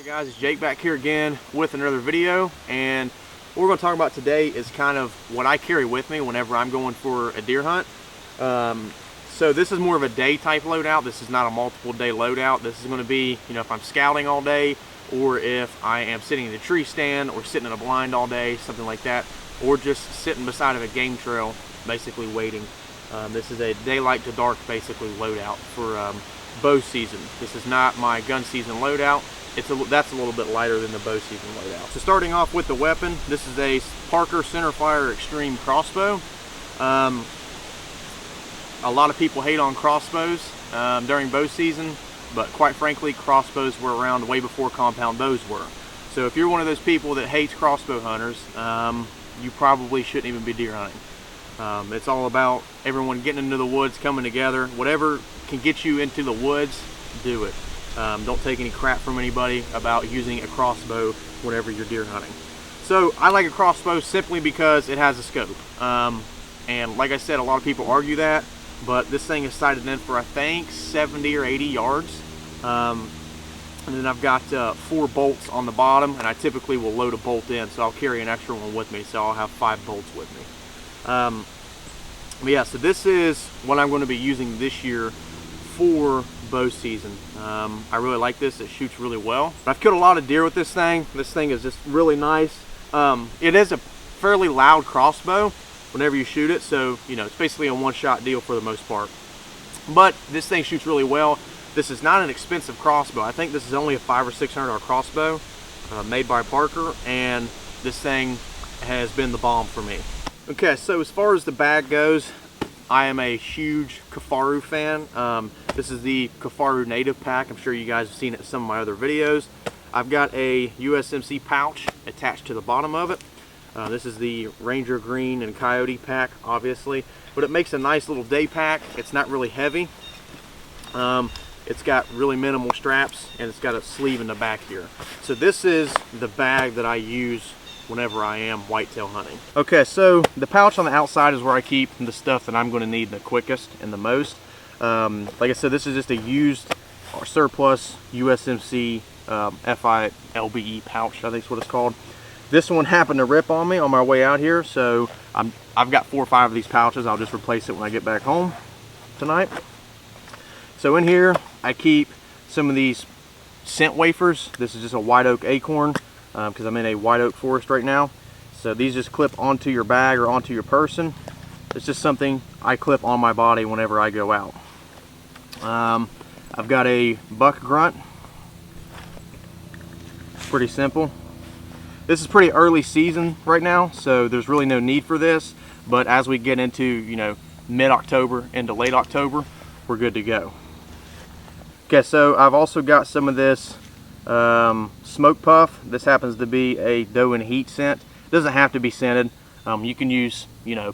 Hey guys, it's Jake back here again with another video, and what we're going to talk about today is kind of what I carry with me whenever I'm going for a deer hunt. So this is more of a day type loadout. This is not a multiple day loadout. This is going to be, if I'm scouting all day, or if I am sitting in a tree stand or sitting in a blind all day, something like that, or just sitting beside of a game trail basically waiting. This is a daylight to dark basically loadout for bow season. This is not my gun season loadout. That's a little bit lighter than the bow season loadout. So starting off with the weapon, this is a Parker Centerfire Extreme Crossbow. A lot of people hate on crossbows during bow season, but quite frankly, crossbows were around way before compound bows were. So if you're one of those people that hates crossbow hunters, you probably shouldn't even be deer hunting. It's all about everyone getting into the woods, coming together. Whatever can get you into the woods, do it. Don't take any crap from anybody about using a crossbow whenever you're deer hunting. So I like a crossbow simply because it has a scope. And like I said, a lot of people argue that, but this thing is sighted in for I think 70 or 80 yards. And then I've got 4 bolts on the bottom, and I typically will load a bolt in, so I'll carry an extra one with me, so I'll have 5 bolts with me. But yeah, so this is what I'm going to be using this year for bow season. I really like this. It shoots really well. I've killed a lot of deer with this thing. This thing is just really nice. It is a fairly loud crossbow whenever you shoot it, so it's basically a one-shot deal for the most part. But this thing shoots really well. This is not an expensive crossbow. I think this is only a $500 or $600 crossbow made by Parker, and this thing has been the bomb for me. Okay, so as far as the bag goes, I am a huge Kifaru fan. This is the Kifaru Native Pack. I'm sure you guys have seen it in some of my other videos. I've got a USMC pouch attached to the bottom of it. This is the Ranger Green and Coyote pack, obviously, but it makes a nice little day pack. It's not really heavy. It's got really minimal straps, and it's got a sleeve in the back here. So this is the bag that I use whenever I am whitetail hunting. Okay, so the pouch on the outside is where I keep the stuff that I'm going to need the quickest and the most. Like I said, this is just a used or surplus USMC FI LBE pouch, I think is what it's called. This one happened to rip on me on my way out here, so I've got 4 or 5 of these pouches. I'll just replace it when I get back home tonight. So in here, I keep some of these scent wafers. This is just a white oak acorn because I'm in a white oak forest right now. So these just clip onto your bag or onto your person. It's just something I clip on my body whenever I go out. I've got a buck grunt. Pretty simple. This is pretty early season right now, so there's really no need for this. But as we get into, mid-October into late October, we're good to go. Okay, so I've also got some of this smoke puff. This happens to be a doe and heat scent. It doesn't have to be scented. You can use,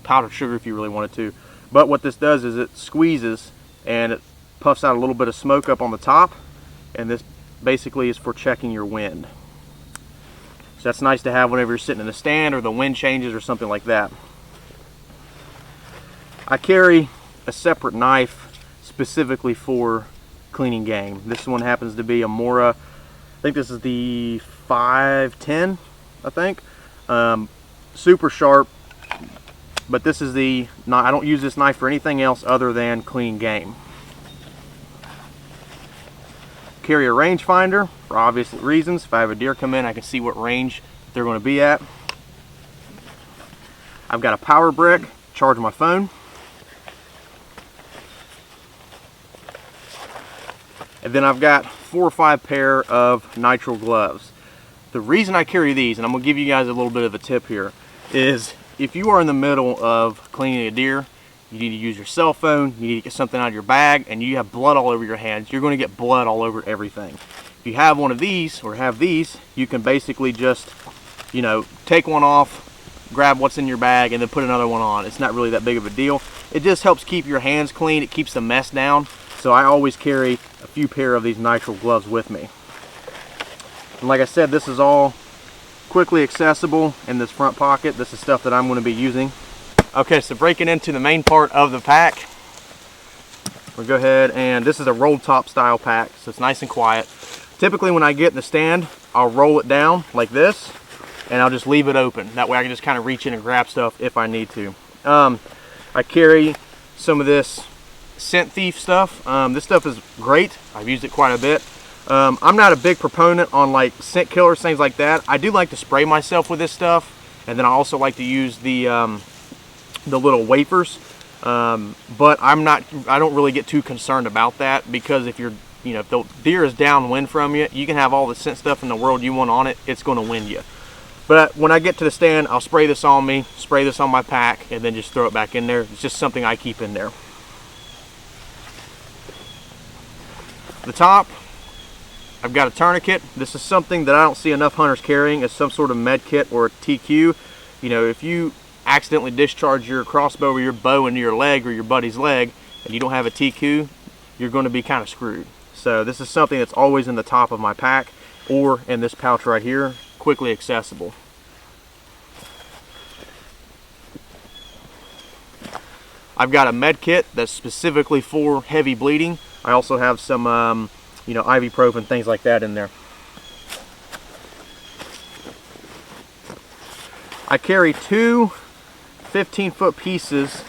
powdered sugar if you really wanted to. But what this does is it squeezes and it puffs out a little bit of smoke up on the top. And this basically is for checking your wind. So that's nice to have whenever you're sitting in a stand or the wind changes or something like that. I carry a separate knife specifically for cleaning game. This one happens to be a Mora. I think this is the 510, I think. Super sharp, but this is I don't use this knife for anything else other than cleaning game. Carry a rangefinder for obvious reasons. If I have a deer come in, I can see what range they're going to be at. I've got a power brick, charge my phone. And then I've got 4 or 5 pair of nitrile gloves. The reason I carry these, and I'm going to give you guys a little bit of a tip here, is if you are in the middle of cleaning a deer, you need to use your cell phone, you need to get something out of your bag, and you have blood all over your hands, you're going to get blood all over everything. If you have one of these, or have these, you can basically just, take one off, grab what's in your bag, and then put another one on. It's not really that big of a deal. It just helps keep your hands clean, it keeps the mess down. So I always carry a few pair of these nitrile gloves with me. And like I said, this is all quickly accessible in this front pocket. This is stuff that I'm going to be using. Okay, so breaking into the main part of the pack, we'll go ahead and this is a roll top style pack, so it's nice and quiet. Typically when I get in the stand, I'll roll it down like this, and I'll just leave it open. That way I can just kind of reach in and grab stuff if I need to. I carry some of this scent thief stuff. This stuff is great. I've used it quite a bit. I'm not a big proponent on like scent killers, things like that. I do like to spray myself with this stuff, and then I also like to use the little wafers. But I don't really get too concerned about that, because if you're, if the deer is downwind from you, you can have all the scent stuff in the world you want on it, it's going to wind you. But when I get to the stand, I'll spray this on me, spray this on my pack, and then just throw it back in there. It's just something I keep in there. The top, I've got a tourniquet. This is something that I don't see enough hunters carrying, as some sort of med kit or a TQ. If you accidentally discharge your crossbow or your bow into your leg or your buddy's leg and you don't have a TQ, you're going to be kind of screwed. So this is something that's always in the top of my pack or in this pouch right here, quickly accessible. I've got a med kit that's specifically for heavy bleeding. I also have some ibuprofen, things like that in there. I carry two 15-foot pieces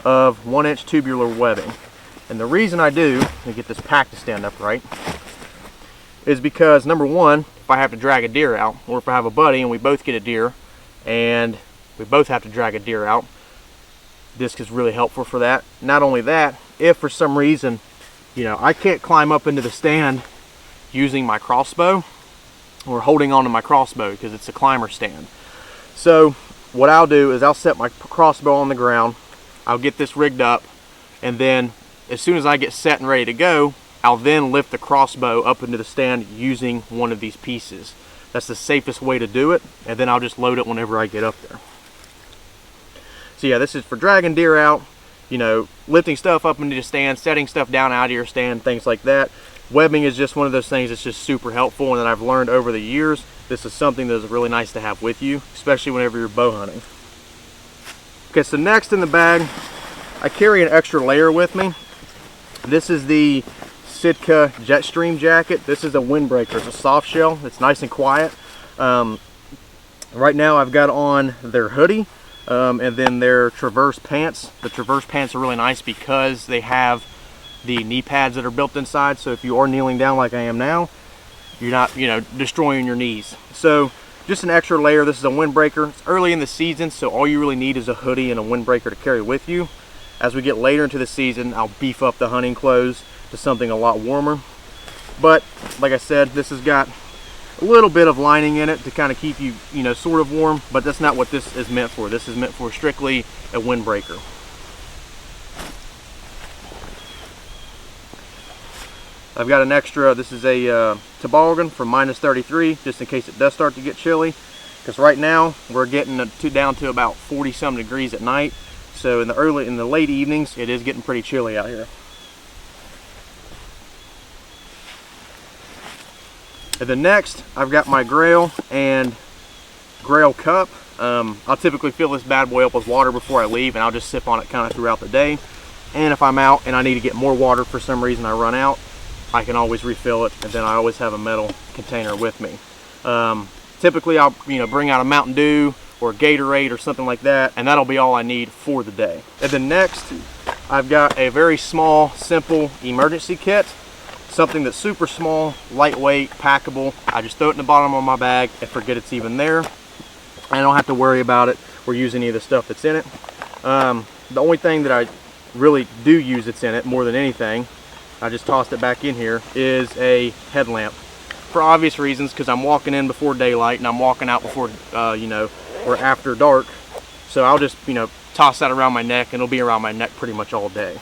of 1-inch tubular webbing. And the reason I do, let me get this pack to stand up right, is because number one, if I have to drag a deer out, or if I have a buddy and we both get a deer and we both have to drag a deer out, this is really helpful for that. Not only that, if for some reason, I can't climb up into the stand using my crossbow or holding onto my crossbow because it's a climber stand. So what I'll do is I'll set my crossbow on the ground, I'll get this rigged up, and then as soon as I get set and ready to go, I'll then lift the crossbow up into the stand using one of these pieces. That's the safest way to do it, and then I'll just load it whenever I get up there. So yeah, this is for dragging deer out, lifting stuff up into the stand, setting stuff down out of your stand, things like that. Webbing is just one of those things that's just super helpful, and that I've learned over the years. This is something that is really nice to have with you, especially whenever you're bow hunting. Okay, so next in the bag, I carry an extra layer with me. This is the Sitka Jetstream jacket. This is a windbreaker. It's a soft shell. It's nice and quiet. Right now I've got on their hoodie and then their Traverse pants. The Traverse pants are really nice because they have the knee pads that are built inside, so if you are kneeling down like I am now, you're not destroying your knees. So just an extra layer. This is a windbreaker. It's early in the season, so all you really need is a hoodie and a windbreaker to carry with you. As we get later into the season, I'll beef up the hunting clothes to something a lot warmer. But like I said, this has got a little bit of lining in it to kind of keep you, sort of warm, but that's not what this is meant for. This is meant for strictly a windbreaker. I've got an extra, this is a toboggan for -33, just in case it does start to get chilly. Because right now, we're getting down to about 40-some degrees at night. So in the late evenings, it is getting pretty chilly out here. And then next, I've got my Grail and Grail cup. I'll typically fill this bad boy up with water before I leave, and I'll just sip on it kind of throughout the day. And if I'm out and I need to get more water for some reason I run out, I can always refill it, and then I always have a metal container with me. Typically I'll bring out a Mountain Dew or Gatorade or something like that, and that'll be all I need for the day. And then next, I've got a very small, simple emergency kit. Something that's super small, lightweight, packable. I just throw it in the bottom of my bag and forget it's even there. I don't have to worry about it or use any of the stuff that's in it. The only thing that I really do use that's in it more than anything, I just tossed it back in here, is a headlamp. For obvious reasons, because I'm walking in before daylight and I'm walking out before, or after dark. So I'll just, toss that around my neck, and it'll be around my neck pretty much all day.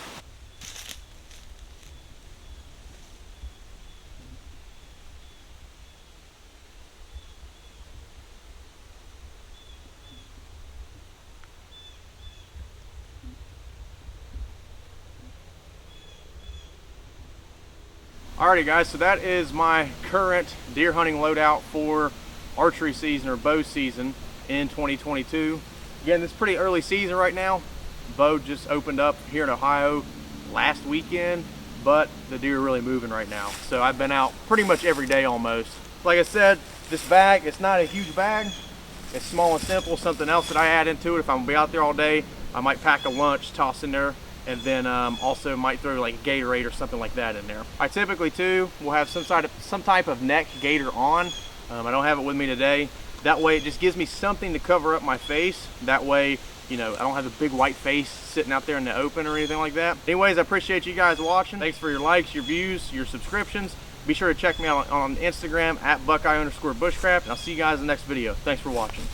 Alrighty guys, so that is my current deer hunting loadout for archery season or bow season in 2022. Again, it's pretty early season right now. Bow just opened up here in Ohio last weekend, but the deer are really moving right now. So I've been out pretty much every day almost. Like I said, this bag, it's not a huge bag. It's small and simple. Something else that I add into it, if I'm gonna be out there all day, I might pack a lunch, toss in there, and then also might throw like a Gatorade or something like that in there. I typically too will have some type of neck gaiter on. I don't have it with me today. That way it just gives me something to cover up my face. That way, you know, I don't have a big white face sitting out there in the open or anything like that. Anyways, I appreciate you guys watching. Thanks for your likes, your views, your subscriptions. Be sure to check me out on Instagram at Buckeye_Bushcraft. And I'll see you guys in the next video. Thanks for watching.